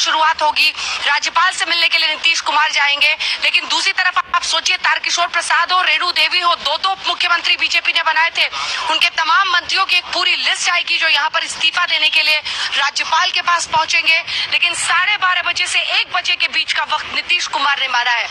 शुरुआत होगी, राज्यपाल से मिलने के लिए नीतीश कुमार जाएंगे। लेकिन दूसरी तरफ आप सोचिए, तारकिशोर प्रसाद हो, रेणु देवी हो, दो मुख्यमंत्री बीजेपी ने बनाए थे, उनके तमाम मंत्रियों की एक पूरी लिस्ट आएगी जो यहाँ पर इस्तीफा देने के लिए राज्यपाल के पास पहुंचेंगे। लेकिन 12:30 बजे से 1 बजे के बीच का वक्त नीतीश कुमार ने मारा है।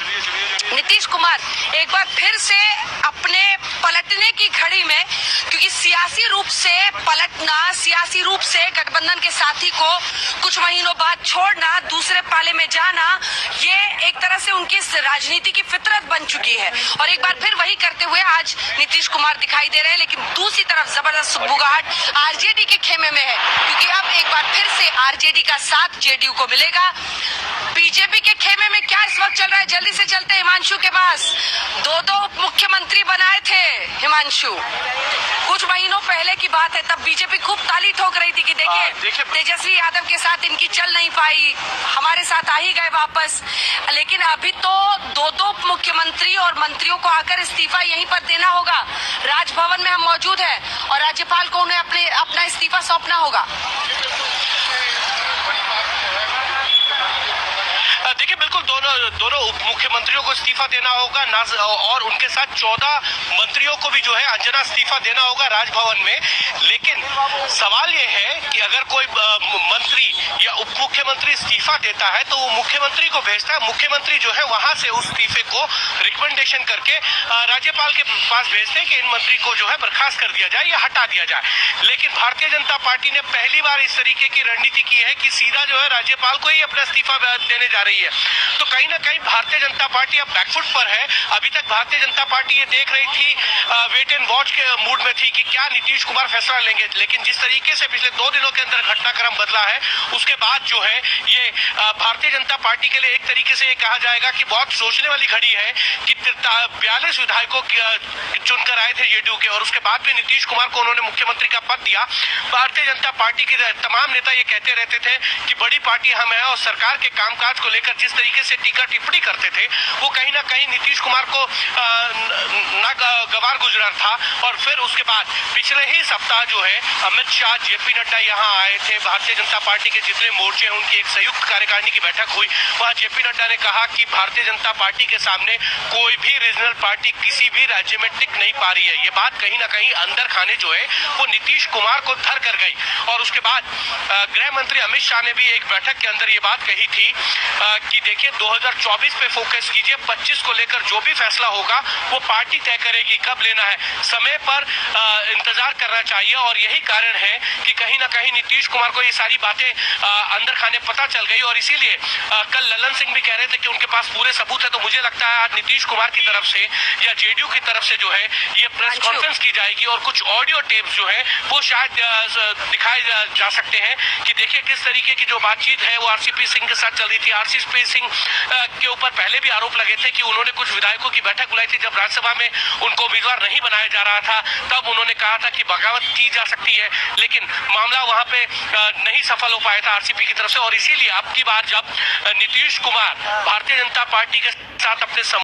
नीतीश कुमार एक बार फिर से अपने पलटने की घड़ी में, क्योंकि सियासी रूप से पलटना, सियासी रूप से गठबंधन के साथी को कुछ महीनों बाद छोड़ना, दूसरे पाले में जाना, ये एक तरह से उनकी राजनीति की फितरत बन चुकी है। और एक बार फिर वही करते हुए आज नीतीश कुमार दिखाई दे रहे हैं। लेकिन दूसरी तरफ जबरदस्त बुगाहट आरजेडी के खेमे में है, क्योंकि अब एक बार फिर से आरजेडी का साथ जेडीयू को मिलेगा। बीजेपी के खेमे में क्या इस वक्त चल रहा है, जल्दी से चलते हिमांशु के पास। दो उप मुख्यमंत्री बनाए थे हिमांशु, कुछ महीनों पहले की बात है, तब बीजेपी खूब ताली ठोक रही थी कि देखिए तेजस्वी यादव के साथ इनकी चल नहीं पाई, हमारे साथ आ ही गए वापस। लेकिन अभी तो दो उप मुख्यमंत्री और मंत्रियों को आकर इस्तीफा यहीं पर देना होगा। राजभवन में हम मौजूद हैं और राज्यपाल को उन्हें अपना इस्तीफा सौंपना होगा। देखिए, बिल्कुल दोनों उप मुख्यमंत्रियों को इस्तीफा देना होगा और उनके साथ 14 मंत्रियों को भी जो है अंजना इस्तीफा देना होगा राजभवन में। लेकिन सवाल ये है कि अगर कोई मंत्री या उप मुख्यमंत्री इस्तीफा देता है तो वो मुख्यमंत्री को भेजता है, मुख्यमंत्री जो है वहां से उस इस्तीफे को रिकमेंडेशन करके राज्यपाल के पास भेजते हैं कि इन मंत्री को जो है बर्खास्त कर दिया जाए या हटा दिया जाए। लेकिन भारतीय जनता पार्टी ने पहली बार इस तरीके की रणनीति की है कि सीधा जो है राज्यपाल को ही अपना इस्तीफा देने जा रही है। तो कहीं ना कहीं भारतीय जनता पार्टी अब बैकफुट पर है। अभी तक भारतीय जनता पार्टी ये देख रही थी, वेट एंड वॉच के मूड में थी कि क्या नीतीश कुमार फैसला लेंगे। लेकिन जिस तरीके से पिछले 2 दिनों के अंदर घटनाक्रम बदला है, उसके बाद जो है ये भारतीय जनता पार्टी के लिए एक तरीके से ये कहा जाएगा कि बहुत सोचने वाली घड़ी है कि 42 विधायकों चुनकर आए थे जेडीयू के और उसके बाद भी नीतीश कुमार को उन्होंने मुख्यमंत्री का पद दिया। भारतीय जनता पार्टी के तमाम नेता ये कहते रहते थे कि बड़ी पार्टी हम है और सरकार के कामकाज को लेकर जिस तरीके से टीका टिप्पणी करते थे वो कहीं ना कहीं नीतीश कुमार को नागवार गुजरा था। और फिर उसके बाद पिछले ही सप्ताह जो है अमित शाह, जेपी नड्डा यहाँ आए थे। भारतीय जनता पार्टी के जितने मोर्चे हैं उनकी एक संयुक्त कार्यकारिणी की बैठक हुई। वहाँ जेपी नड्डा ने कहा कि भारतीय जनता पार्टी के सामने कोई भी रीजनल पार्टी किसी भी राज्य में टिक नहीं पा रही है। ये बात कहीं ना कहीं अंदर खाने जो है वो नीतीश कुमार को धर कर गई। और उसके बाद गृह मंत्री अमित शाह ने भी एक बैठक के अंदर ये बात कही थी कि देखिए 2024 पे फोकस कीजिए, 25 को लेकर जो भी फैसला होगा वो पार्टी तय करेगी कब लेना है, समय पर इंतजार करना चाहिए। और यही कारण है कि कहीं ना कहीं नीतीश कुमार को ये सारी बातें अंदर खाने पता चल गई। और इसीलिए कल ललन सिंह भी कह रहे थे कि उनके पास पूरे सबूत है। तो मुझे लगता है आज नीतीश कुमार की तरफ से या जेडीयू की तरफ से जो है ये प्रेस कॉन्फ्रेंस की जाएगी और कुछ ऑडियो टेप्स जो है वो शायद दिखाए जा सकते हैं कि देखिए किस तरीके की जो बातचीत है वो आरसीपी सिंह के साथ चल रही थी। आरसीपी सिंह के ऊपर पहले भी आरोप लगे थे कि उन्होंने कुछ विधायकों की बैठक बुलाई थी जब राज्यसभा में उनको उम्मीदवार नहीं बनाया जा रहा था, तब उन्होंने कहा था कि बगावत की जा सकती है। लेकिन मामला वहां पे नहीं सफल हो पाया था आरसीपी की तरफ से। और इसीलिए अब की बार जब नीतीश कुमार भारतीय जनता पार्टी के साथ अपने